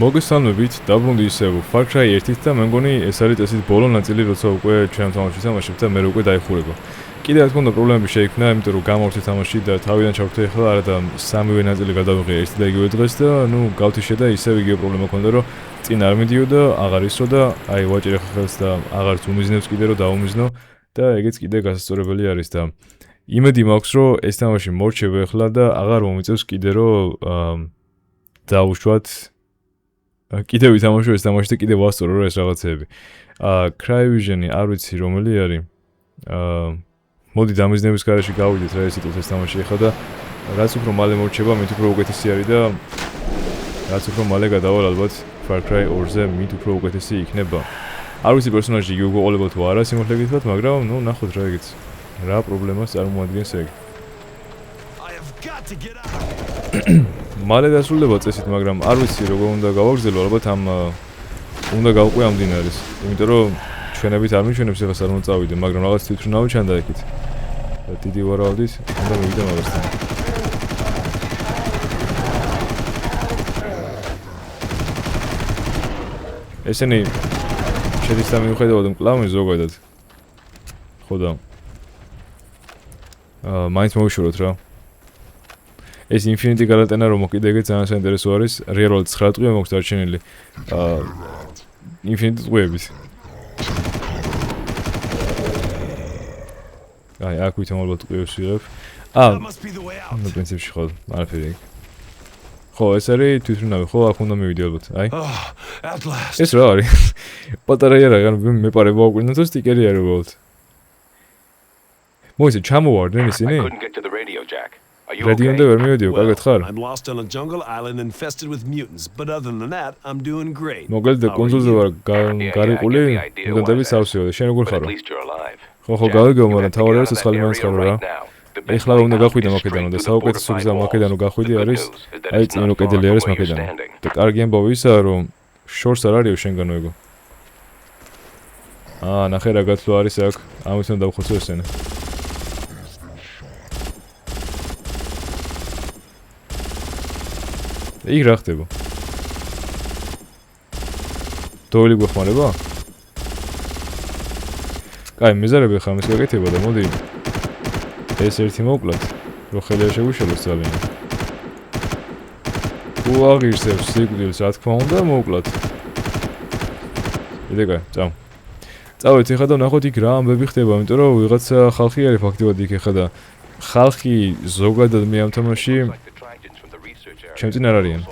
მოგესალმებით, დაბრუნდი ისევ Far Cry 1-ით და მე მგონი ეს არის წესით ბოლო ნაწილი, როცა უკვე ჩვენ თამაში ვთამაშებთ და მე უკვე დაიხურება. კიდე რა თქმა უნდა პრობლემები შეიქმნა, იმიტომ რომ გამოვხდი თამაში და თავიდან ჩავხვდი ახლა არა და სამივე ნაწილი გადავიღე ერთი და იგივე დღეს და ნუ გავთიშე და ისევ იგივე პრობლემა ქონდა, რომ წინ არ მიდიოდა, აღარ ისო და აი ვაჭირე ხელს და აღარც უმიზნებს კიდე რომ დაუმიზნო და ეგეც კიდე გასასწორებელი არის და იმედი მაქვს, რომ ეს თამაში მორჩება ახლა და აღარ მომიწევს კიდე რომ დაუშვათ კიდე ვითამაშო ეს თამაში და კიდე ვასწორო რა ეს რაღაცეები. Cryvision-ი არ ვიცი რომელი არის. მოდი დამიზნების გარეშე გავიდეთ რა ეს იტყვის ეს თამაში ახლა და რაც უფრო მალე მორჩება, მით უფრო უკეთესი არის და რაც უფრო მალე გადავალ ალბათ Far Cry 2-ზე მით უფრო უკეთესი იქნება. არ ვიცი პერსონაჟი იგი უყოლებელ თუ არა სიმართლე, მაგრამ ნუ ნახოთ რა ეგეც. რა პრობლემას წარმოადგენს ეგ. მალე დასრულდება წესით, მაგრამ არ ვიცი როგორ უნდა გავაგრძელო, ალბათ ამ უნდა გავყვე ამ დინარეს. იმიტომ რომ ჩვენებით არ მიჩვენებს ეხლა სად უნდა წავიდე, მაგრამ რაღაც თვითმფრინავი ჩანდა იქით. და დიდი ვარაუდით უნდა მივიდე მაგასთან. ესენი შედის და მიუხედავად მკლავენ ზოგადად. ხო და მაინც მოვიშუროთ რა. ეს Infinity გარატენა რომ კიდე ეგეც ძალიან საინტერესო არის, რეალურად 9 ტყვია მოქვს დარჩენილი. Infinity ტყვიებით. აი, აქ ვითომ ალბათ ტყვიებს ვიღებ. ნუ პრინციპში ხო, არაფერი. ხო, ეს არის თვითმფრინავი, ხო, აქ უნდა მივიდე ალბათ. აი. ეს რა არის? პატარა იარაღი, მე პარება ვაკვირდნო თუ სტიკერი არის უბრალოდ. მოიცა ჩამოვარდნენ ისინი? რადიონზე ვერ მივედიო, კარგად ხარ? მოგელდა კონსოლზე ვარ გარიყული, მიგონდები სავსეო და შენ როგორ ხარო? ხო, გავიგო, მაგრამ თავი არის ეს ხალი მაინც ხარო რა. ეხლა უნდა გახვიდე მაკედანო და საუკეთესო გზა მაკედანო გახვიდე არის, აი წინ რო კედელი არის მაკედანო. და კარგი ამბავი ისაა, რომ შორს არ არისო შენგანო ეგო. ნახე რა გათვლა არის აქ, ამით უნდა დავხოცო ესენა. იქ რა ხდება? დოილი გვეხმარება? კაი, მეზარები ხარ მის გაკეთება და მოდი ეს ერთი მოვკლათ, რომ ხელი არ შეგვიშალოს ძალიან. თუ აღირსებს სიკვდილს, რა თქმა უნდა, მოვკლათ. კიდე კაი, წავედით ეხლა და ვნახოთ იქ რა ამბები ხდება, იმიტომ რომ ვიღაცა ხალხი არის ფაქტობრივად იქ ეხლა და ხალხი ზოგადად მე ამ თამაში ჩემ წინ არ არიან.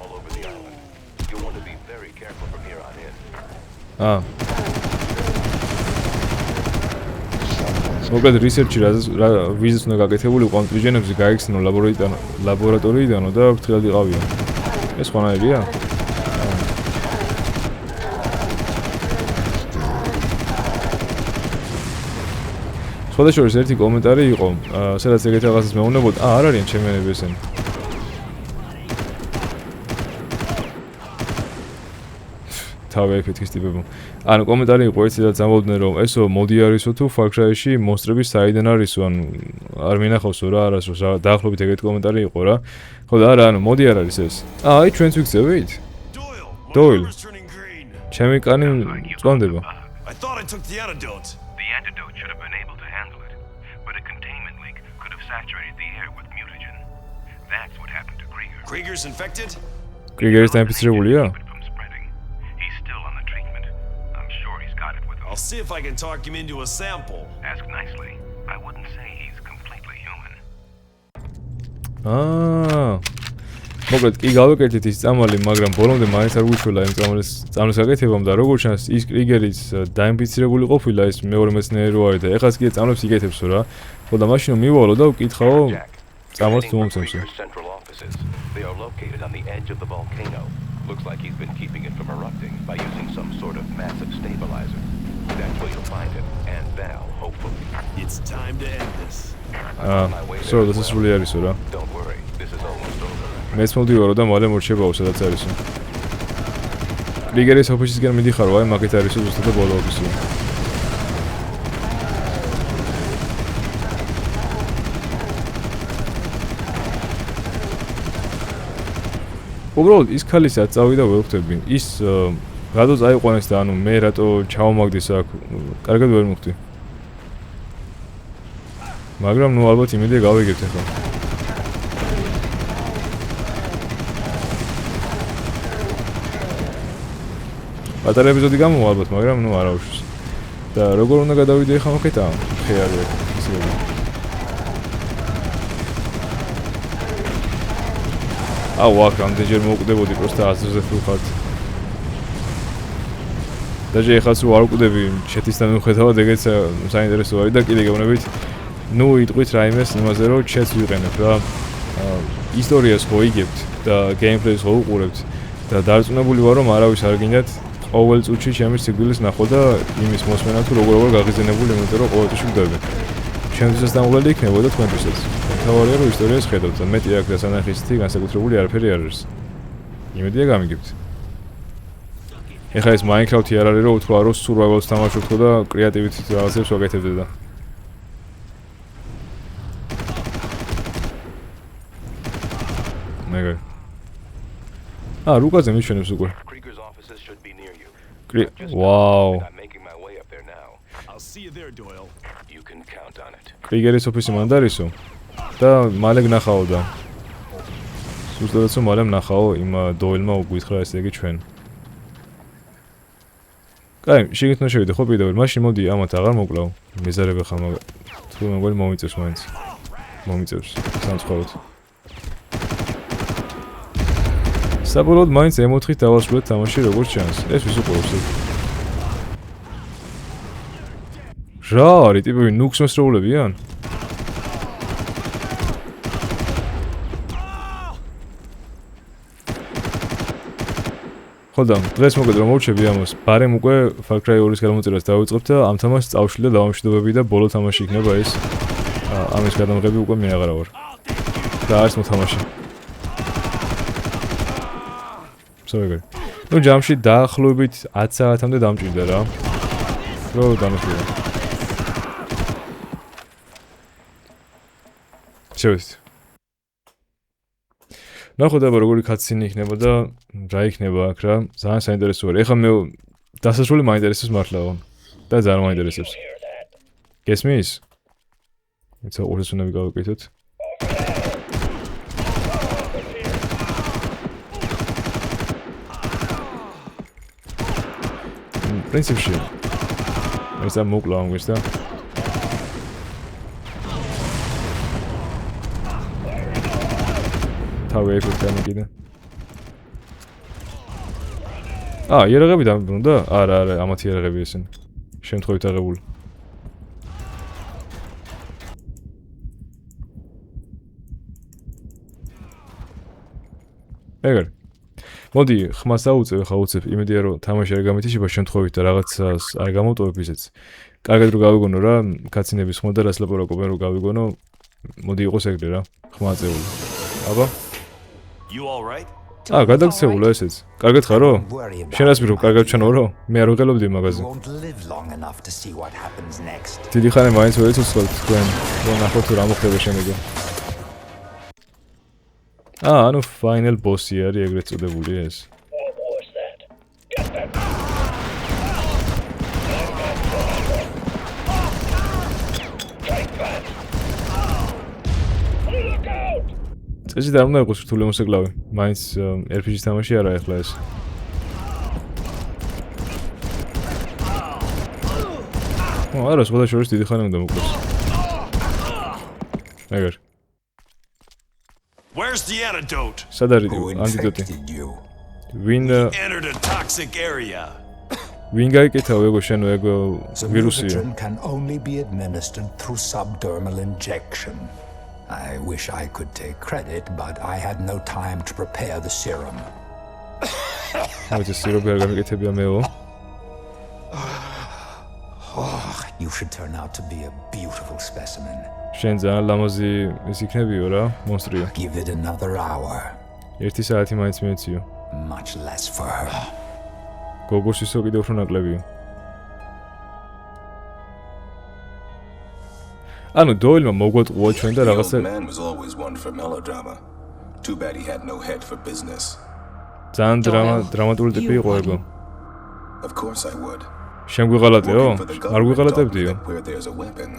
მოკლედ რისერჩი ვიზის უნდა გაკეთებული იყო ამ ტვიჯენებზე გაიხსნო ლაბორატორიიდანო და ფრთხილად იყავიო. ეს ხონაერია? სხვადასხვა ერთი კომენტარი იყო, სადაც ეგეთი რაღაცას მეუბნებოდ, არ არიან ჩემიანები ესენი. თავი ეფექტის ტიპები. ანუ კომენტარი იყო ერთი და ამბობდნენ რომ ესო მოდი არისო თუ Far Cry-ში მონსტრები საიდან არისო, ანუ არ მინახავსო რა არასდროს დაახლოებით ეგეთი კომენტარი იყო რა. ხო და არა, ანუ მოდი არ არის ეს. აი ჩვენც ვიქცევით? Doyle. ჩემი კანი წვანდება. Krieger's infected? Krieger's დაინფიცირებულია? I'll see if I can talk him into a sample. Ask nicely. I wouldn't say he's completely human. მოკლედ კი გავეკეთეთ ის წამალი, მაგრამ ბოლომდე მაინც არ გუშველა იმ წამლის გაკეთებამ და როგორც ჩანს ის კრიგერიც დაინფიცირებული ყოფილა, ის მეორე მეცნიერი რო არის და ეხლა კი წამლებს იგეთებსო რა. ხო და მაშინ მივალო და ვკითხაო წამალს თუ მომცემსო. They are located on the edge of the volcano. Looks like he's been keeping it from erupting by using some sort of massive stabilizer. That's where you'll find it, and now, hopefully. It's time to end this. So this is really არის რა. Don't worry, this is almost over. მეც მოვდივარო და მალე მორჩებაო, სადაც არისო. რიგერის ოფისისგან მიდიხარო, აი მაგეთ არისო ზუსტად და ბოლო ოფისი. უბრალოდ ის ქალისაც წავიდა ვერ ხვდები. ის რატო წაიყვანეს და ანუ მე რატო ჩავამაგდეს აქ, კარგად ვერ მივხვდი. მაგრამ ნუ ალბათ იმედია გავიგებთ ახლა. პატარა ეპიზოდი გამოვა ალბათ, მაგრამ ნუ არა უშვის. და როგორ უნდა გადავიდე ახლა მოკეტა? ხეარი აქ, ისე. აუ, აქ რამდენჯერ მოვკვდებოდი, პროსტა აზრზე ვხართ. დაჟე ეხლა სულ არ ვკვდები, ჩეთისთან მიუხედავად ეგეც საინტერესო არის და კიდე გეუბნებით, ნუ იტყვით რაიმეს იმაზე, რომ ჩეთს ვიყენებ რა. ისტორიას ხო იგებთ და გეიმპლეის ხო უყურებთ და დარწმუნებული ვარ, რომ არავის არ გინდათ ყოველ წუთში ჩემი სიკვდილის ნახვა და იმის მოსმენა თუ როგორ გაღიზიანებული, იმიტომ რომ ყოველ წუთში ვდები. ჩემთვისაც დამღლელი იქნებოდა თქვენთვისაც. თავარია რომ ისტორიას ხედავთ და მეტი აქ დასანახისთი განსაკუთრებული არაფერი არ არის. იმედია გამიგებთ. ეხლა ეს Minecraft-ი არ არის რომ უთხრა რომ survival-ს თამაშობ ხო და კრეატივით რაღაცებს ვაკეთებდე და. მეგე. რუკაზე მიჩვენებს უკვე. Wow. I'm making my way up there now. I'll see you there, Doyle. You can count on it. კრიგერის ოფისი მან დარისო და მალე გნახაო და სულადაც მალე ნახაო იმ დოილმა უგვითხრა ესე იგი ჩვენ. კაი, შეგეთნა შევიდე ხო პირდაპირ, მაშინ მოდი ამათ აღარ მოკლავ. მეზარება ხა მაგ თუ მეგონი მომიწევს მაინც. მომიწევს სამწუხაროდ. საბოლოოდ მაინც M4-ით დავასრულეთ თამაში როგორც ჩანს. ეს ვის უყურებს? რა არის ტიპები ნუქს მოსრულებიან? ხოდა დღეს მოგეთ რომ მოვჩები ამას. ბარემ უკვე Far Cry 2-ის გადამოწერას დავიწყებ და ამ თამაშს წავშლი და დავამშვიდობები და ბოლო თამაში იქნება ეს. ამის გადამღები უკვე მე აღარა ვარ. და არის მოთამაში. სოიგერ. ნუ ჯამში დაახლოებით 10 საათამდე დამჭირდა რა. რო დამშვიდა. შევით. ნახოთ აბა როგორი კატსინი იქნება და რა იქნება აქ რა. ძალიან საინტერესო არის. ეხლა მე დასასრული მაინტერესებს მართლაო. და ძალიან მაინტერესებს. გესმის? იცი ორს უნდა ვიგავიკეთოთ. პრინციპში ეს ამ მოკლა ამგვარს და თავი ეფექტი ამიგიდა. იარაღები დამბრუნდა? არა, ამათი იარაღები ესენ. შემთხვევით აღებული. ეგარ. მოდი, ხმას აუწევ, ხა უწევ, იმედია რომ თამაში არ გამეთიშება შემთხვევით და რაღაცას არ გამოვტოვებ ისეც. კარგად რომ გავიგონო რა, კაცინების ხმა და რას ლაპარაკობენ რომ გავიგონო, მოდი იყოს ეგრე რა, ხმა აწეული. აბა? You all right? გადაგცეულა ესეც. კარგად ხარო? შენ რას მირო, კარგად ჩანორო? მე არ ვღელობდი მაგაზე. დიდი ხანი მაინც ვერ იცოცხლოთ თქვენ, რომ ნახოთ რა მოხდება შემდეგი. ანუ final boss-ი არის ეგრეთ წოდებული ეს. წესი და უნდა იყოს რთული მოსაკლავი. მაინც RPG-ს თამაში არა ეხლა ეს. არა, სხვა შორის დიდი ხანი უნდა მოკლოს. ეგერ. Where's the antidote? სად არის ანტიდოტი? ვინ Entered a toxic area. ვინ გაიკეთავ ეგო შენ ეგო ვირუსია? Can only be administered through subdermal injection. I wish I could take credit, but I had no time to prepare the serum. მოიცა სიროპი არ გამიკეთებია მეო. You should turn out to be a beautiful specimen. შენ ძალიან ლამაზი ის იქნებიო რა, მონსტრია. Give it another hour. 1 საათი მაინც მიეციო. Much less for her. გოგოს ისო კიდევ უფრო ნაკლებიო. ანუ დოილმა მოგვატყუა ჩვენ და რაღაცა man was always one for melodrama. Too bad he had no head for business. ძალიან დრამატული ტიპი იყო ეგო. Of course I would. შენ გვიღალატეო? Working for the არ government გვიღალატებდიო? taught me that where there's a weapon,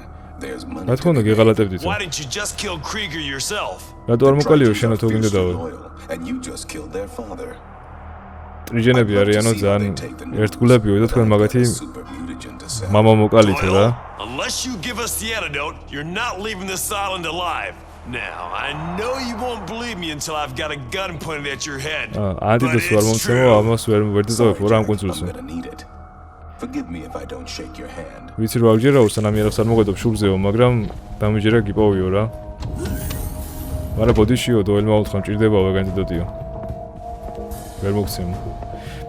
there's money. რა თქმა უნდა გიღალატებდით. Why didn't you just kill Krieger yourself? რატო არ მოკალიო Trojans შენო are თუ გინდა fiercely დავა? loyal, and you just killed their father. ტრიჯენები არიანო ძალიან ერთგულებიო და თქვენ მაგათი Super mutagen to sell. მამა მოკალითო რა. Doyle, unless you give us the antidote, you're not leaving this island alive. Now, I know you won't believe me until I've got a gun pointed at your head. ანტიდოს ვერ მომცემო, ამას ვერ დაწოვებ რა ამ კონსულს. I'm gonna need it. Forgive me if I don't shake your hand. ვიცი რა ვჯერა უსანამიერებს არ მოგედობ შუბზეო, მაგრამ დამიჯერა გიპოვიო რა. მაგრამ ბოდიშიო დოელმა უთხრა მჭირდებაო ეგ ანტიდოტიო. ვერ მოგცემო.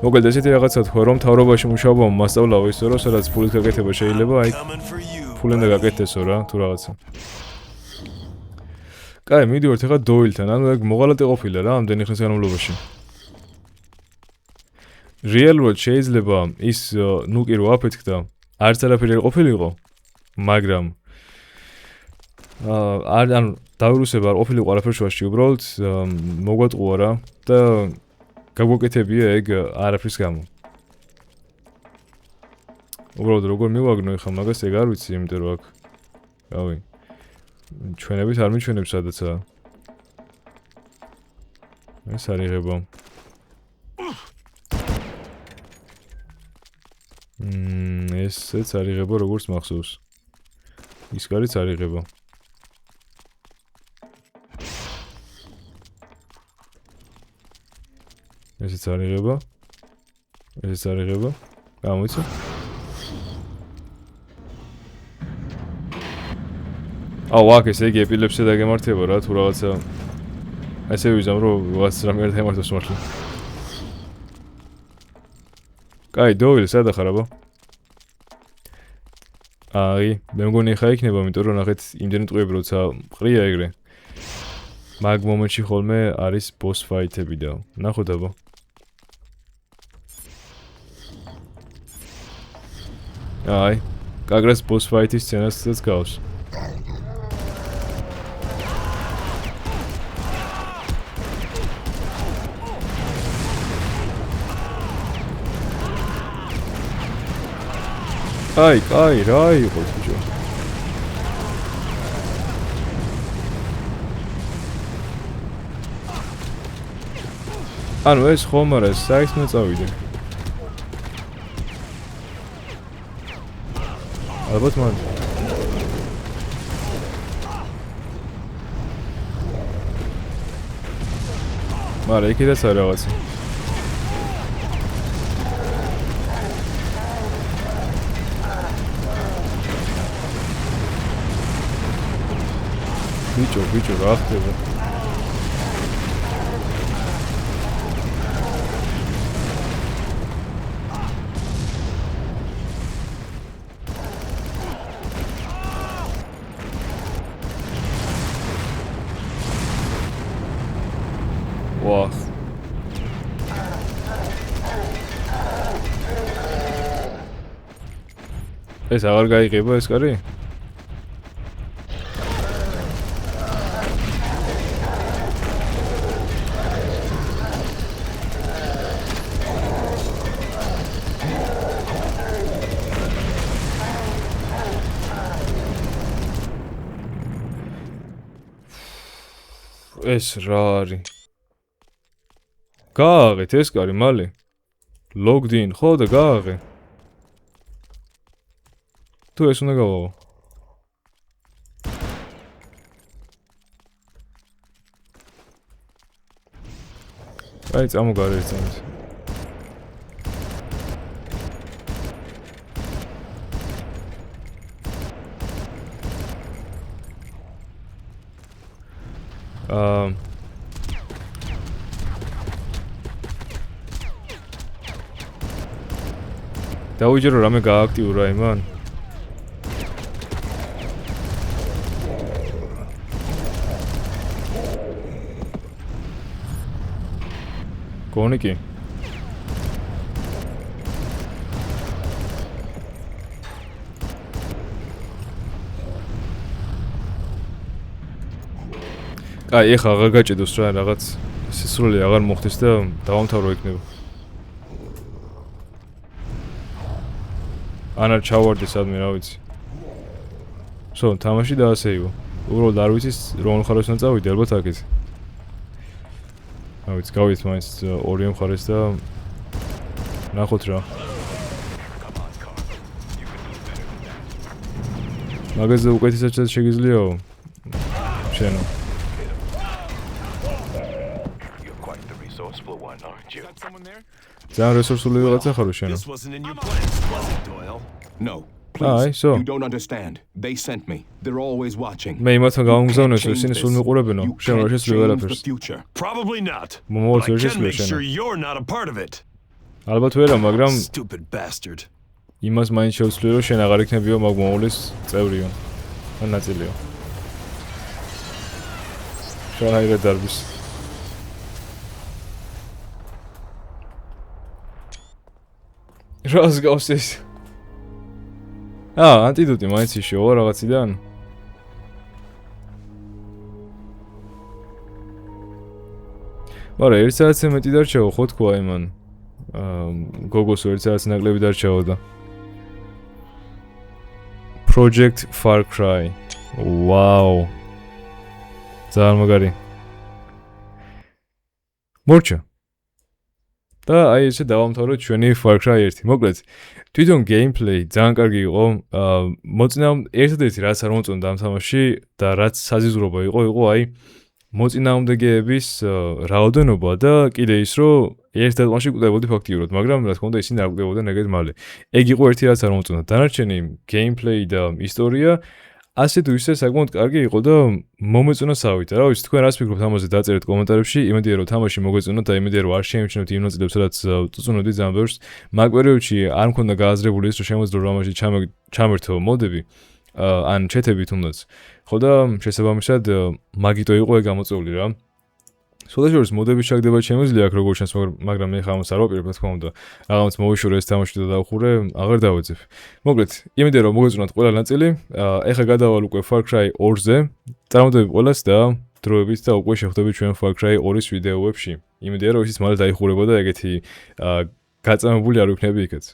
მოკლედ ესეთი რაღაცა თქვა რომ თავრობაში მუშაობა მასწავლაო ისო რომ სადაც ფულით გაკეთება შეიძლება, აი Coming for you. ფულენდა გაკეთესო რა თუ რაღაცა. კაი, მიდივართ ახლა დოილთან, ანუ ეგ მოღალატე ყოფილა რა ამდენი ხნის განმავლობაში. რეალურად შეიძლება ის ნუ კი რო აფეთქდა, არც არაფერი არ ყოფილიყო, მაგრამ ანუ დავრუსება არ ყოფილიყო არაფერ შუაში, უბრალოდ მოგვატყუა რა და გაგვაკეთებია ეგ არაფრის გამო. უბრალოდ როგორ მივაგნო ახლა მაგას ეგ არ ვიცი, იმიტომ რომ აქ რავი ჩვენებით არ მიჩვენებს სადაცაა. ეს არ იღება. ესეც არ იღება როგორც მახსოვს. ის კარიც არ იღება. ესეც არ იღება. ესეც არ იღება. გამოიცა? აუ, აქ ესე იგი ეპილეფსია დაგემართება რა თუ რაღაცა ესე ვიზამ რომ ვაც რამე არ დაემართოს მართლა. კაი, დოილი სადა ხარ აბა? აი, მე მგონი ხა იქნება, იმიტომ რომ ნახეთ იმდენი ტყუები როცა ყრია ეგრე. მაგ მომენტში ხოლმე არის boss fight-ები და ნახოთ აბა. აი, კაგრას boss fight-ის სცენასაც გავს. კაი, რა იყო ბიჭო? ანუ ეს ხომ არა, საერთოდ წავიდე. ალბათ მან. მაგრამ იქიდაც არ რაღაცა. ბიჭო, რა ხდება? ვა. ეს აღარ გაიღება ეს კარი? ეს რა არის? გააღეთ ეს კარი მალე. Logged in, ხო და გააღე. თუ ეს უნდა გავაღო. აი წამოგარე ეს წამის. დავიჯერო რამე გააქტიურა იმან. გონი კი. აი, ეხა აღარ გაჭედოს რა რაღაც სრული აღარ მოხდეს და დავამთავრო იქნება. ანა ჩავარდი სადმე რა ვიცი. თამაში დაასეივა. უბრალოდ არ ვიცი რომელ მხარეს უნდა წავიდე, ალბათ აქეთ. რა ვიცი, გავიდეთ მაინც ორივე მხარეს და ნახოთ რა. მაგაზე უკეთესად შეგიძლიაო? შენო. ძალიან რესურსული ვიღაცა ხარო შენო. This wasn't in your plans, was it, Doyle? No, please. so. You don't understand. They sent me. They're always watching. მე იმათთან გავამგზავნეს, რომ You ისინი can't სულ change მიყურებენო. this. შენ You რა can't შეცდები change ყველაფერს. the future. Probably not. Moments But I ვერ can შეცდები make შენ. sure you're not a part of it. ალბათ ვერა, მაგრამ Stupid bastard. იმას მაინც შეუძლია, რომ შენ აღარ იქნებიო მაგ მომავლის წევრიო. ან ნაწილიო. შენაირად დარბის. რას გავს ეს? ანტიდოტი მაინც იშოვა რაღაციდან? მაგრამ 1 საათზე მეტი დარჩაო, ხო თქვა იმან. გოგოს 1 საათზე ნაკლები დარჩაო და. Project Far Cry. Wow. ძალიან მაგარი. მორჩა. და აი ესე დავამთავროთ ჩვენი Far Cry 1. მოკლედ, თვითონ gameplay ძალიან კარგი იყო. ერთადერთი რაც არ მომწონდა ამ თამაში და რაც საზიზურობა იყო აი მოწინააღმდეგეების რაოდენობა და კიდე ის რომ ერთ დატყვანში კვდებოდი ფაქტიურად, მაგრამ რა თქმა უნდა ისინი არ კვდებოდნენ ეგეთ მალე. ეგ იყო ერთი რაც არ მომწონდა. დანარჩენი gameplay და ისტორია ასე თუ ისე საკმაოდ კარგი იყო და მომეწონა სავით. რა ვიცი, თქვენ რას ფიქრობთ ამაზე დაწერეთ კომენტარებში. იმედია რომ თამაში მოგეწონათ და იმედია რომ არ შეიმჩნევთ იმ ნაწილებს, რაც წუწუნებდი ძალიან ბევრს. მაგ პერიოდში არ მქონდა გააზრებული ის, რომ შემოძლო რომ ამაში ჩამერთო მოდები. ან ჩეთები თუნდაც. ხო და შესაბამისად მაგიტო იყო ეგ გამოწეული რა. სულაშორის მოდების ჩაგდება შემიძლია აქ როგორ ჩანს, მაგრამ მე ხამს არ ვაპირებ, რა თქმა უნდა. რაღაც მოვიშორე ეს თამაში და დავხურე, აღარ დავეძებ. მოკლედ, იმედია რომ მოგეწონათ ყველა ნაწილი. ეხლა გადავალ უკვე Far Cry 2-ზე. წარმოდები ყველას და დროებით და უკვე შევხვდებით ჩვენ Far Cry 2-ის ვიდეოებში. იმედია რომ ისიც მალე დაიხურება და ეგეთი გაწამებული არ ვიქნები იქაც.